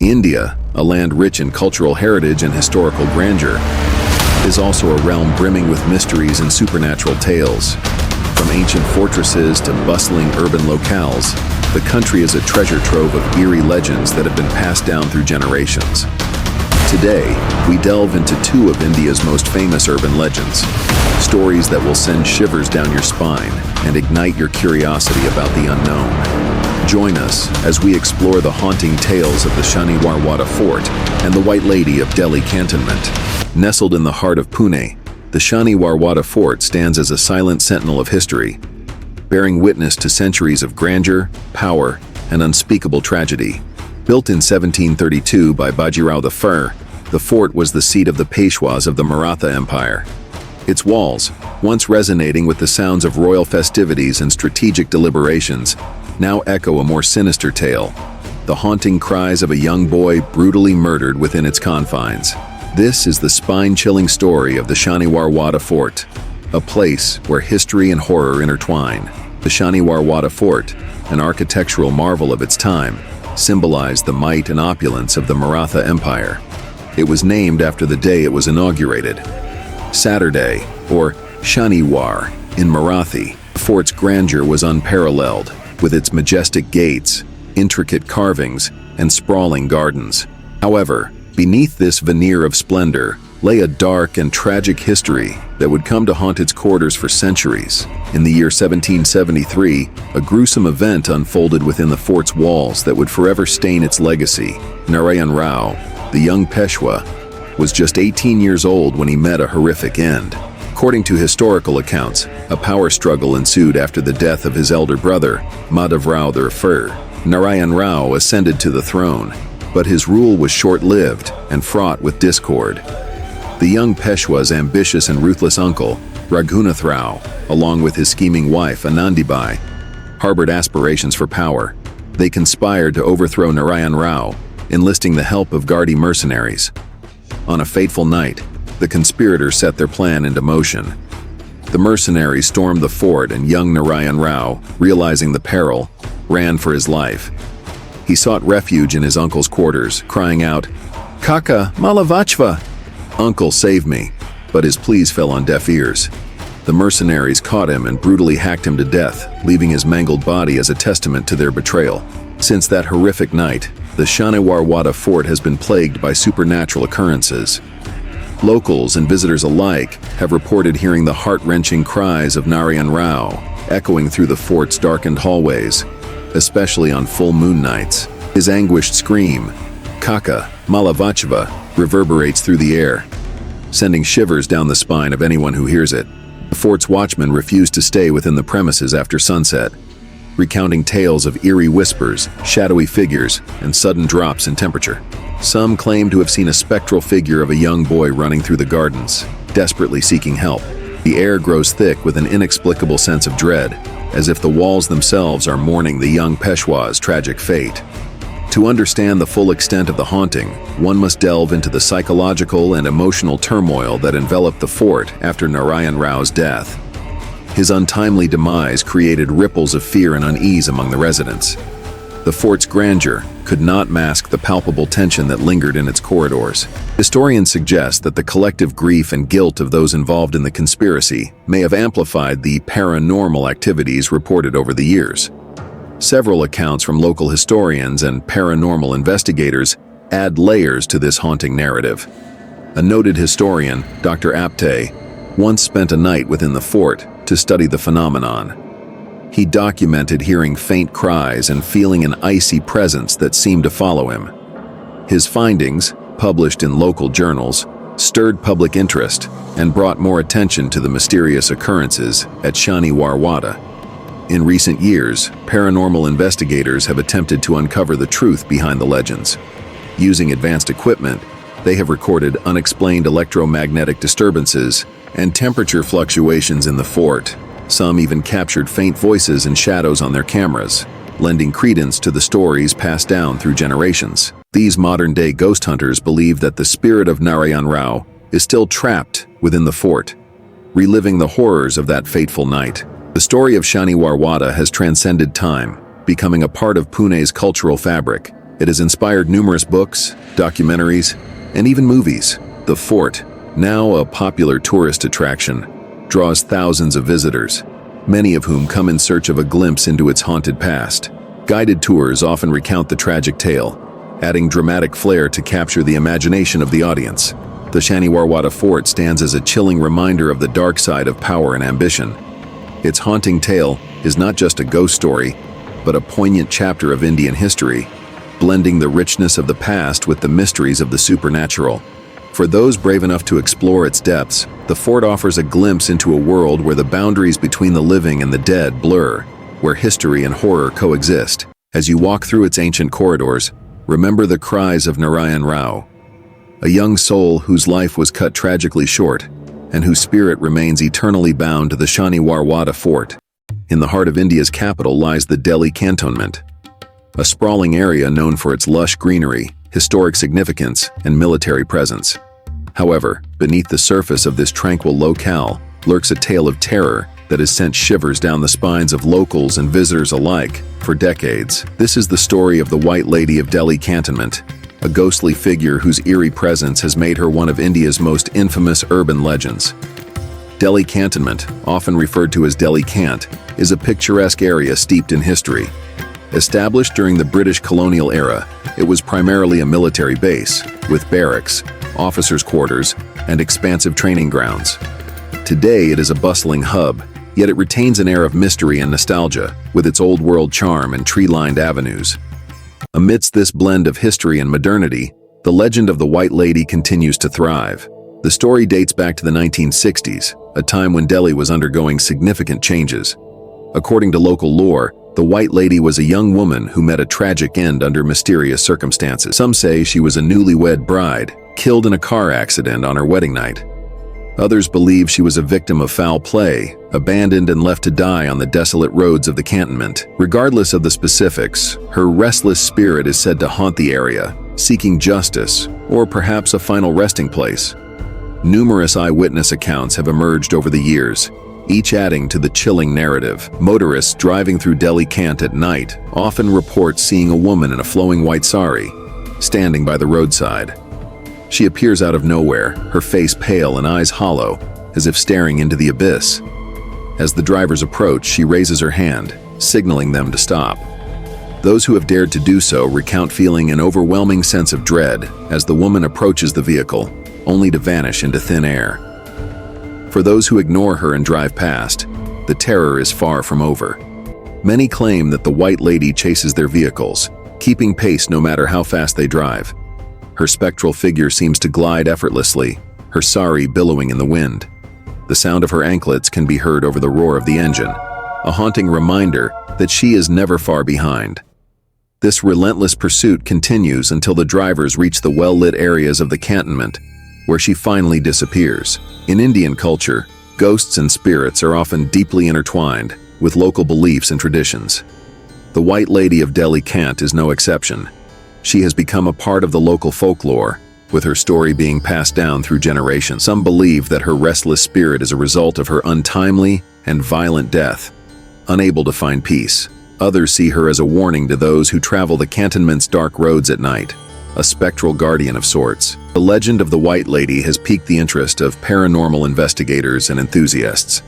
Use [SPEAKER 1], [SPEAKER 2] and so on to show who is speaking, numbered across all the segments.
[SPEAKER 1] India, a land rich in cultural heritage and historical grandeur, is also a realm brimming with mysteries and supernatural tales. From ancient fortresses to bustling urban locales, the country is a treasure trove of eerie legends that have been passed down through generations. Today, we delve into two of India's most famous urban legends, stories that will send shivers down your spine and ignite your curiosity about the unknown. Join us as we explore the haunting tales of the Shaniwarwada Fort and the White Lady of Delhi Cantonment. Nestled in the heart of Pune, the Shaniwarwada Fort stands as a silent sentinel of history, bearing witness to centuries of grandeur, power, and unspeakable tragedy. Built in 1732 by Bajirao the fort was the seat of the Peshwas of the Maratha Empire. Its walls, once resonating with the sounds of royal festivities and strategic deliberations, now echo a more sinister tale, the haunting cries of a young boy brutally murdered within its confines. This is the spine-chilling story of the Shaniwarwada Fort, a place where history and horror intertwine. The Shaniwarwada Fort, an architectural marvel of its time, symbolized the might and opulence of the Maratha Empire. It was named after the day it was inaugurated, Saturday, or Shaniwar, in Marathi. The fort's grandeur was unparalleled, with its majestic gates, intricate carvings, and sprawling gardens. However, beneath this veneer of splendor lay a dark and tragic history that would come to haunt its quarters for centuries. In the year 1773, a gruesome event unfolded within the fort's walls that would forever stain its legacy. Narayanrao, the young Peshwa, was just 18 years old when he met a horrific end. According to historical accounts, a power struggle ensued after the death of his elder brother, Madhavrao I. Narayanrao ascended to the throne, but his rule was short-lived and fraught with discord. The young Peshwa's ambitious and ruthless uncle, Raghunath Rao, along with his scheming wife, Anandibai, harbored aspirations for power. They conspired to overthrow Narayanrao, enlisting the help of Gardi mercenaries. On a fateful night, the conspirators set their plan into motion. The mercenaries stormed the fort, and young Narayanrao, realizing the peril, ran for his life. He sought refuge in his uncle's quarters, crying out, "Kaka, Malavachva! Uncle, save me!" But his pleas fell on deaf ears. The mercenaries caught him and brutally hacked him to death, leaving his mangled body as a testament to their betrayal. Since that horrific night, the Shaniwarwada Fort has been plagued by supernatural occurrences. Locals and visitors alike have reported hearing the heart-wrenching cries of Narayanrao echoing through the fort's darkened hallways, especially on full moon nights. His anguished scream, "Kaka, Malavachva," reverberates through the air, sending shivers down the spine of anyone who hears it. The fort's watchmen refuse to stay within the premises after sunset, recounting tales of eerie whispers, shadowy figures, and sudden drops in temperature. Some claim to have seen a spectral figure of a young boy running through the gardens, desperately seeking help. The air grows thick with an inexplicable sense of dread, as if the walls themselves are mourning the young Peshwa's tragic fate. To understand the full extent of the haunting, one must delve into the psychological and emotional turmoil that enveloped the fort after Narayanrao's death. His untimely demise created ripples of fear and unease among the residents. The fort's grandeur could not mask the palpable tension that lingered in its corridors. Historians suggest that the collective grief and guilt of those involved in the conspiracy may have amplified the paranormal activities reported over the years. Several accounts from local historians and paranormal investigators add layers to this haunting narrative. A noted historian, Dr. Apte, once spent a night within the fort to study the phenomenon. He documented hearing faint cries and feeling an icy presence that seemed to follow him. His findings, published in local journals, stirred public interest and brought more attention to the mysterious occurrences at Shaniwarwada. In recent years, paranormal investigators have attempted to uncover the truth behind the legends. Using advanced equipment, they have recorded unexplained electromagnetic disturbances and temperature fluctuations in the fort. Some even captured faint voices and shadows on their cameras, lending credence to the stories passed down through generations. These modern-day ghost hunters believe that the spirit of Narayanrao is still trapped within the fort, reliving the horrors of that fateful night. The story of Shaniwarwada has transcended time, becoming a part of Pune's cultural fabric, It has inspired numerous books, documentaries, and even movies. The fort, now a popular tourist attraction, draws thousands of visitors, many of whom come in search of a glimpse into its haunted past. Guided tours often recount the tragic tale, adding dramatic flair to capture the imagination of the audience. The Shaniwarwada Fort stands as a chilling reminder of the dark side of power and ambition. Its haunting tale is not just a ghost story, but a poignant chapter of Indian history, blending the richness of the past with the mysteries of the supernatural. For those brave enough to explore its depths, the fort offers a glimpse into a world where the boundaries between the living and the dead blur, where history and horror coexist. As you walk through its ancient corridors, remember the cries of Narayanrao, a young soul whose life was cut tragically short, and whose spirit remains eternally bound to the Shaniwarwada Fort. In the heart of India's capital lies the Delhi Cantonment, a sprawling area known for its lush greenery, historic significance, and military presence. However, beneath the surface of this tranquil locale lurks a tale of terror that has sent shivers down the spines of locals and visitors alike for decades. This is the story of the White Lady of Delhi Cantonment, a ghostly figure whose eerie presence has made her one of India's most infamous urban legends. Delhi Cantonment, often referred to as Delhi Cant, is a picturesque area steeped in history. Established during the British colonial era, it was primarily a military base, with barracks, officers' quarters, and expansive training grounds. Today it is a bustling hub, yet it retains an air of mystery and nostalgia, with its old-world charm and tree-lined avenues. Amidst this blend of history and modernity, the legend of the White Lady continues to thrive. The story dates back to the 1960s, a time when Delhi was undergoing significant changes. According to local lore, the White Lady was a young woman who met a tragic end under mysterious circumstances. Some say she was a newlywed bride, killed in a car accident on her wedding night. Others believe she was a victim of foul play, abandoned and left to die on the desolate roads of the cantonment. Regardless of the specifics, her restless spirit is said to haunt the area, seeking justice, or perhaps a final resting place. Numerous eyewitness accounts have emerged over the years, each adding to the chilling narrative. Motorists driving through Delhi Cant at night often report seeing a woman in a flowing white sari, standing by the roadside. She appears out of nowhere, her face pale and eyes hollow, as if staring into the abyss. As the drivers approach, she raises her hand, signaling them to stop. Those who have dared to do so recount feeling an overwhelming sense of dread as the woman approaches the vehicle, only to vanish into thin air. For those who ignore her and drive past, the terror is far from over. Many claim that the White Lady chases their vehicles, keeping pace no matter how fast they drive. Her spectral figure seems to glide effortlessly, her sari billowing in the wind. The sound of her anklets can be heard over the roar of the engine, a haunting reminder that she is never far behind. This relentless pursuit continues until the drivers reach the well-lit areas of the cantonment, where she finally disappears. In Indian culture, ghosts and spirits are often deeply intertwined with local beliefs and traditions. The White Lady of Delhi Cant is no exception. She has become a part of the local folklore, with her story being passed down through generations. Some believe that her restless spirit is a result of her untimely and violent death, unable to find peace. Others see her as a warning to those who travel the cantonment's dark roads at night, a spectral guardian of sorts. The legend of the White Lady has piqued the interest of paranormal investigators and enthusiasts.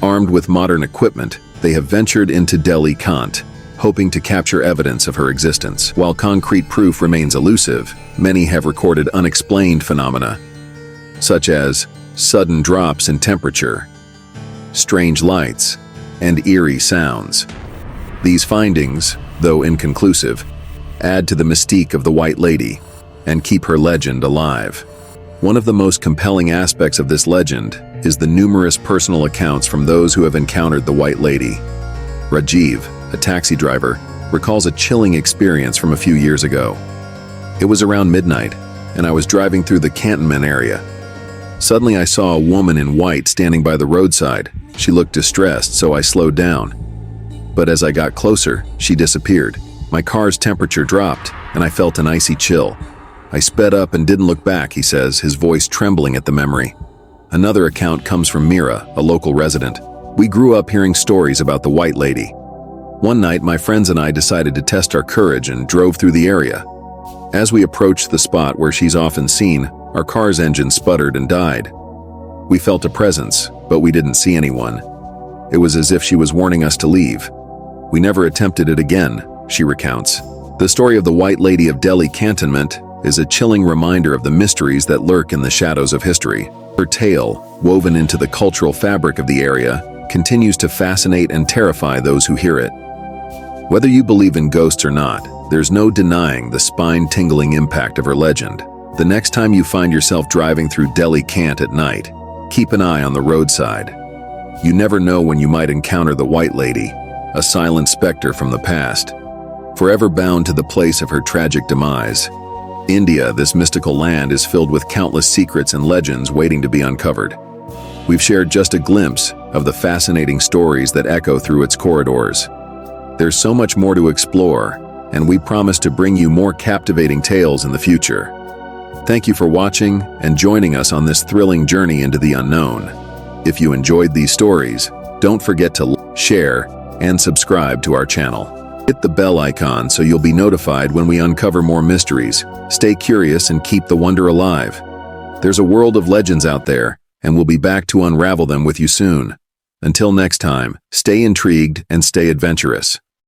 [SPEAKER 1] Armed with modern equipment, they have ventured into Delhi Cant, hoping to capture evidence of her existence. While concrete proof remains elusive, many have recorded unexplained phenomena, such as sudden drops in temperature, strange lights, and eerie sounds. These findings, though inconclusive, add to the mystique of the White Lady and keep her legend alive. One of the most compelling aspects of this legend is the numerous personal accounts from those who have encountered the White Lady. Rajiv, a taxi driver, recalls a chilling experience from a few years ago. It was around midnight, and I was driving through the cantonment area. Suddenly I saw a woman in white standing by the roadside. She looked distressed, so I slowed down. But as I got closer, she disappeared. My car's temperature dropped, and I felt an icy chill. I sped up and didn't look back, he says, his voice trembling at the memory. Another account comes from Mira, a local resident. We grew up hearing stories about the White Lady. One night, my friends and I decided to test our courage and drove through the area. As we approached the spot where she's often seen, our car's engine sputtered and died. We felt a presence, but we didn't see anyone. It was as if she was warning us to leave. We never attempted it again, she recounts. The story of the White Lady of Delhi Cantonment is a chilling reminder of the mysteries that lurk in the shadows of history. Her tale, woven into the cultural fabric of the area, continues to fascinate and terrify those who hear it. Whether you believe in ghosts or not, there's no denying the spine-tingling impact of her legend. The next time you find yourself driving through Delhi Cant at night, keep an eye on the roadside. You never know when you might encounter the White Lady, a silent specter from the past, forever bound to the place of her tragic demise. India, this mystical land, is filled with countless secrets and legends waiting to be uncovered. We've shared just a glimpse of the fascinating stories that echo through its corridors. There's so much more to explore, and we promise to bring you more captivating tales in the future. Thank you for watching and joining us on this thrilling journey into the unknown. If you enjoyed these stories, don't forget to share and subscribe to our channel. Hit the bell icon so you'll be notified when we uncover more mysteries. Stay curious and keep the wonder alive. There's a world of legends out there, and we'll be back to unravel them with you soon. Until next time, stay intrigued and stay adventurous.